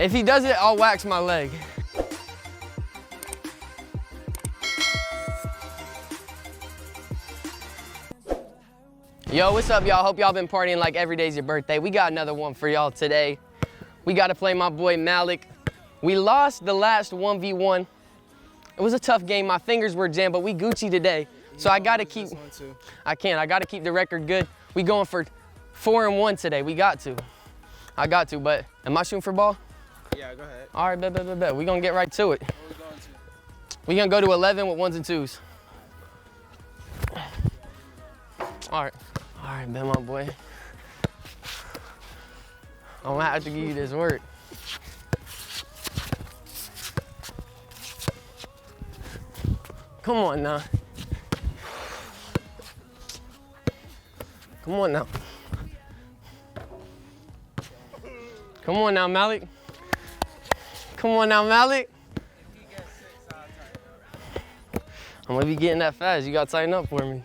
If he does it, I'll wax my leg. Yo, what's up, y'all? Hope y'all been partying like every day's your birthday. We got another one for y'all today. We got to play my boy Malik. We lost the last 1v1. It was a tough game. My fingers were jammed, but we Gucci today. So I got to keep, I got to keep the record good. We going for 4-1 today. We got to. I got to, but am I shooting for ball? Yeah, go ahead. All right, bet. We gonna get right to it. Where are we going to? We gonna go to 11 with 1s and 2s. All right, bet my boy. I'm gonna have to give you this work. Come on now. Come on now. Come on now, Malik. Come on now, Malik. I'm gonna be getting that fast. You gotta tighten up for me.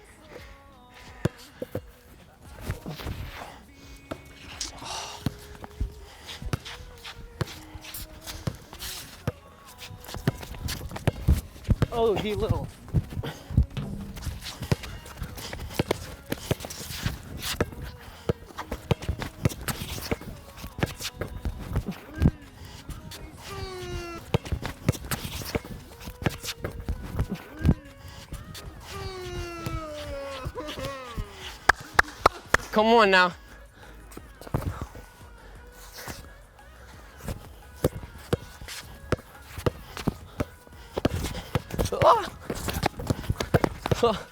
Oh, he little. Come on now. Oh. Oh.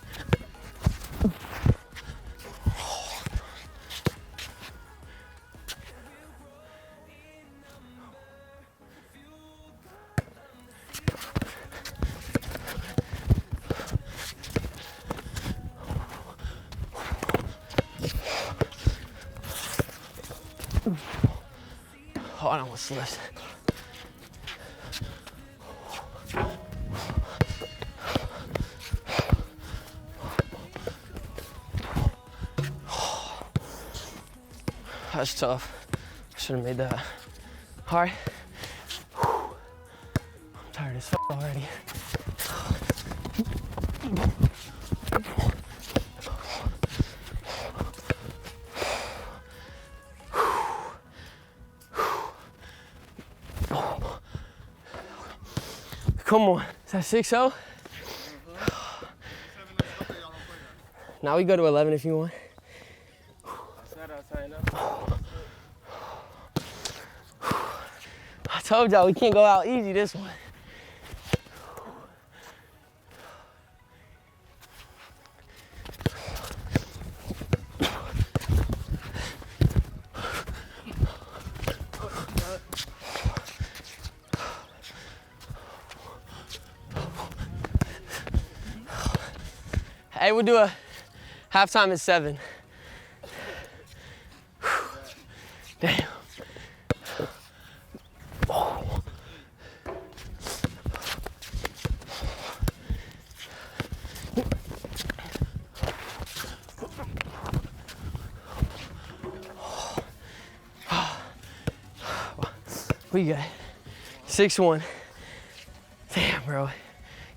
Oh, I almost slipped. That's tough. I should have made that. All right. I'm tired as f already. Come on. Is that 6-0? Now we go to 11 if you want. I told y'all we can't go out easy this one. Hey, we'll do a halftime at 7. Damn. We got 6-1. Damn, bro.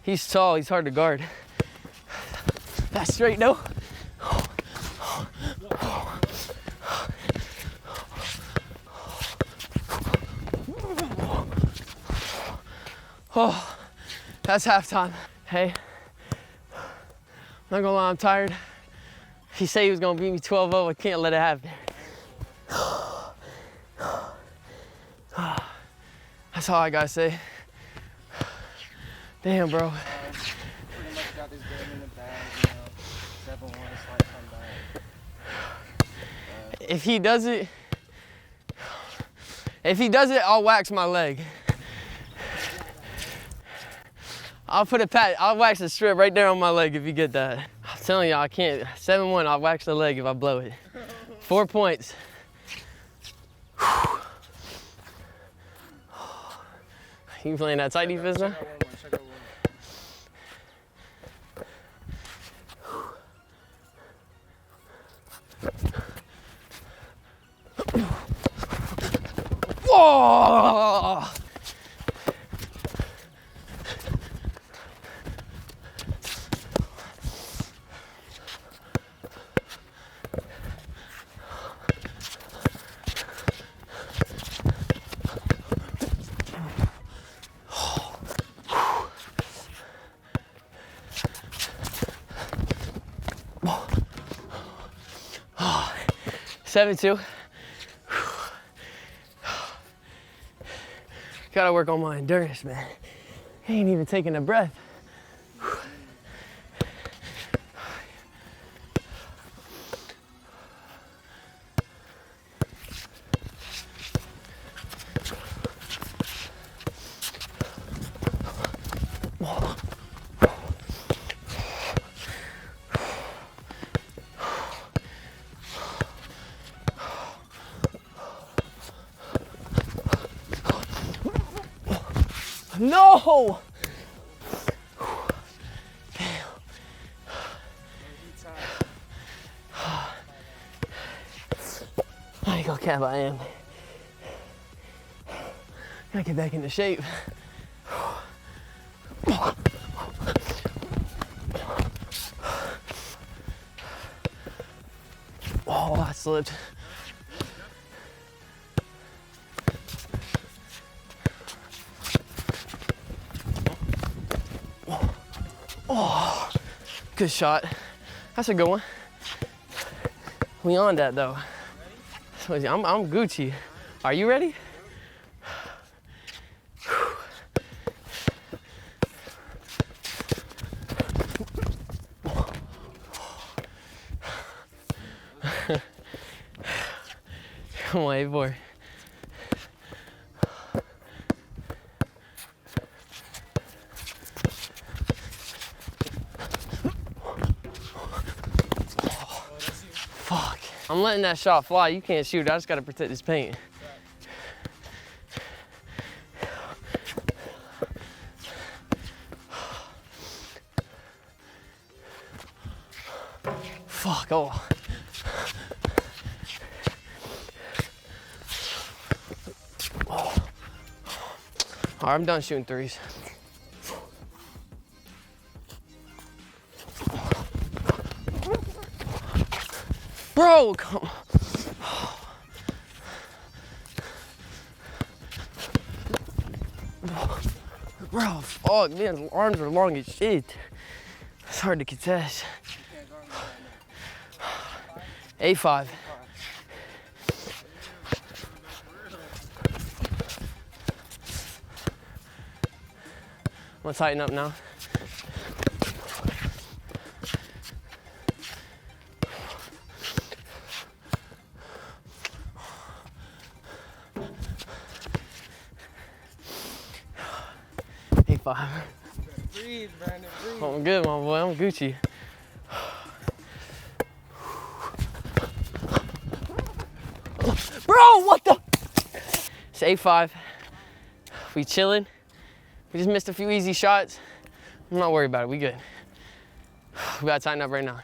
He's tall, he's hard to guard. That's straight, no? Oh, that's halftime. Hey, I'm not gonna lie, I'm tired. He said he was gonna beat me 12-0. I can't let it happen. That's all I gotta say. Damn, bro. Pretty much got this game in the bag, you know. 7-1, slight comeback. If he does it, I'll wax my leg. I'll wax a strip right there on my leg if you get that. I'm telling y'all, I can't. 7-1, I'll wax the leg if I blow it. 4 points. You playing that tight defense now? Whoa! 7-2. Gotta work on my endurance, man. I ain't even taking a breath. No! I ain't gonna cap, I am. Gotta get back into shape. Oh, I slipped. Oh, good shot. That's a good one. We on that though. So I'm Gucci. Are you ready? Come on, 8-4. Fuck. I'm letting that shot fly. You can't shoot. I just gotta protect this paint. Fuck, oh. All right, I'm done shooting threes. Bro, come on. Bro, fuck, man, arms are long as shit. It's hard to contest. 8-5. I'm gonna tighten up now. Breathe, Brandon, breathe. I'm good, my boy. I'm Gucci. Bro, what the? It's 8-5. We chilling. We just missed a few easy shots. I'm not worried about it. We good. We gotta tighten up right now.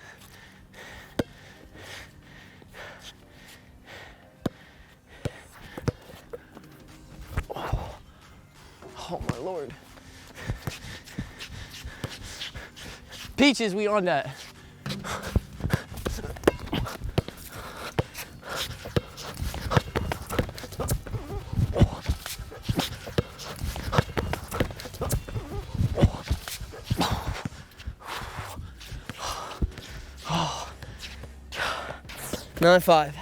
Oh my Lord. Peaches, we on that. Nine 5.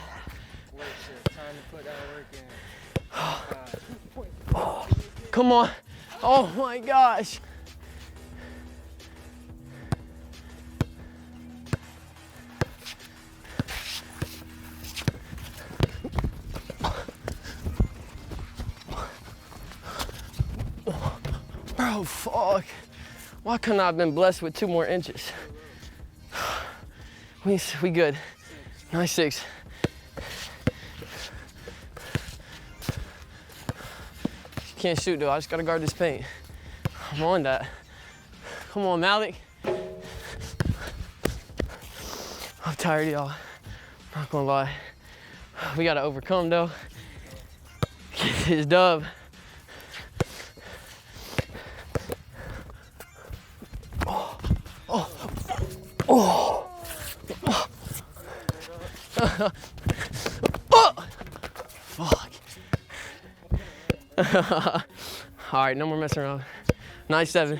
Wait, shit. Time to put that work in. Come on. Oh my gosh. Bro, fuck. Why couldn't I have been blessed with 2 more inches? We good. 9-6. Can't shoot though, I just gotta guard this paint. I'm on that. Come on, Malik. I'm tired, y'all. Not gonna lie. We gotta overcome though. Get this dub. Oh, oh, oh. Oh. Fuck. All right, no more messing around. 9-7.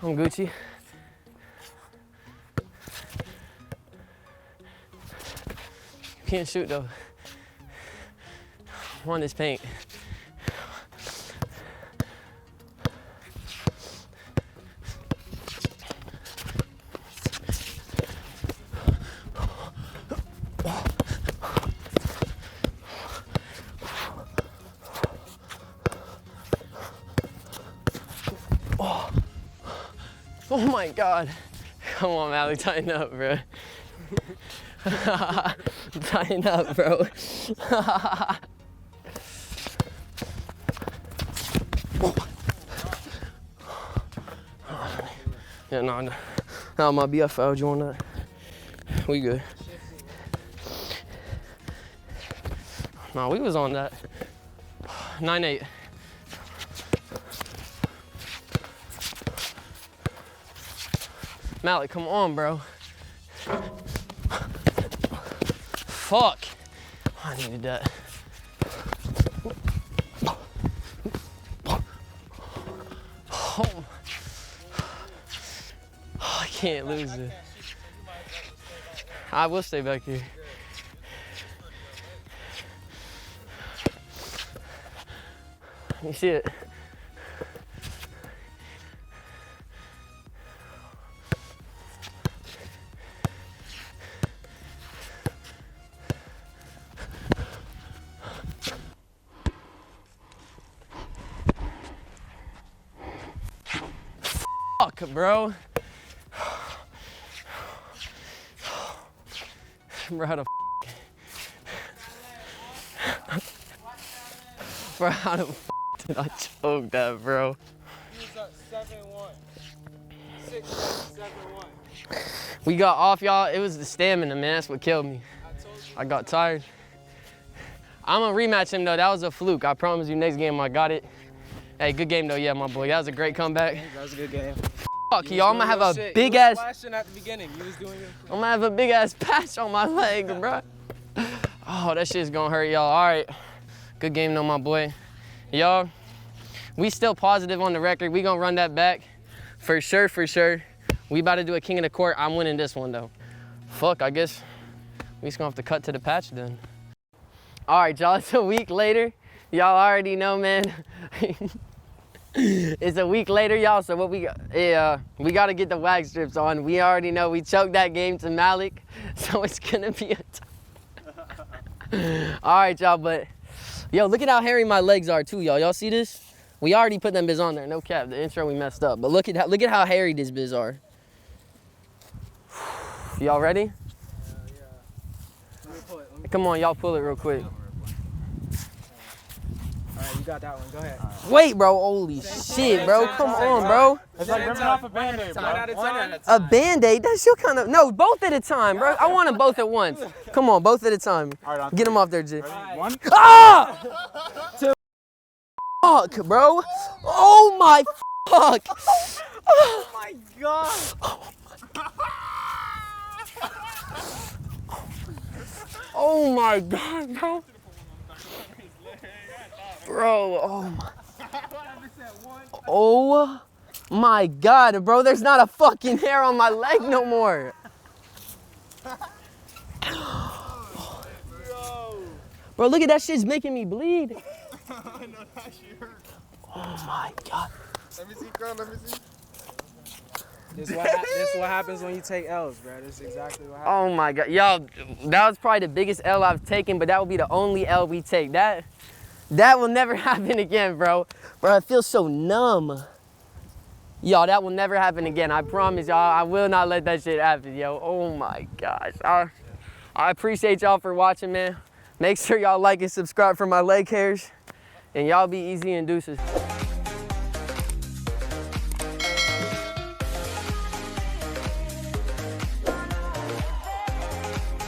I'm Gucci. can't shoot though. I want this paint. Oh my God. Come on, Mally, tighten up, bro. Tighten up, bro. Yeah, no, my BF fouled you on that. We good. No, we was on that. 9-8. Malik, come on, bro. Fuck. I needed that. Oh, I can't lose it. I will stay back here. You see it? Fuck, bro. Bro, how the bro, how the did I choke that, bro? He was up 7-1. 6-7-1. We got off, y'all. It was the stamina, man. That's what killed me. I got tired. I'm gonna rematch him though. That was a fluke. I promise you, next game I got it. Hey, good game though, yeah, my boy. That was a great comeback. That was a good game. Fuck y'all, I'm gonna have a big ass. Flashing at the beginning. You was doing I'm gonna have a big ass patch on my leg, bro. Oh, that shit's gonna hurt y'all. All right, good game though, my boy. Y'all, we still positive on the record. We gonna run that back for sure, for sure. We about to do a king of the court. I'm winning this one though. Fuck, I guess we just gonna have to cut to the patch then. All right, y'all, it's a week later. Y'all already know, man. It's a week later, y'all, so what we got, we got to get the wax strips on. We already know we choked that game to Malik, so it's going to be a All right, y'all, but, yo, look at how hairy my legs are, too, y'all. Y'all see this? We already put them biz on there, no cap. The intro, we messed up, but look at how hairy this biz are. Y'all ready? Yeah. Let me pull it. Come on, y'all pull it real quick. All right, you got that one. Go ahead. Wait, bro. Holy shit, bro. Come on, bro. It's like ripping off a Band-Aid, bro. One at a time. A Band-Aid? That's your kind of... No, both at a time, bro. I want them both at once. Come on, both at a time. Get them off there, J. One. Ah! Two. Fuck, bro. Oh, my fuck. Oh, my God. Oh, my God, bro. Bro, oh my God, bro, there's not a fucking hair on my leg no more. Bro, look at that shit's making me bleed. I know that shit hurt. Oh my God. Let me see, girl, let me see. This is what happens when you take L's, bro. This is exactly what happens. Oh my God, y'all, that was probably the biggest L I've taken, but that will be the only L we take. That will never happen again, bro. Bro, it feels so numb. Y'all, that will never happen again. I promise y'all, I will not let that shit happen, yo. Oh my gosh. I appreciate y'all for watching, man. Make sure y'all like and subscribe for my leg hairs. And y'all be easy and deuces.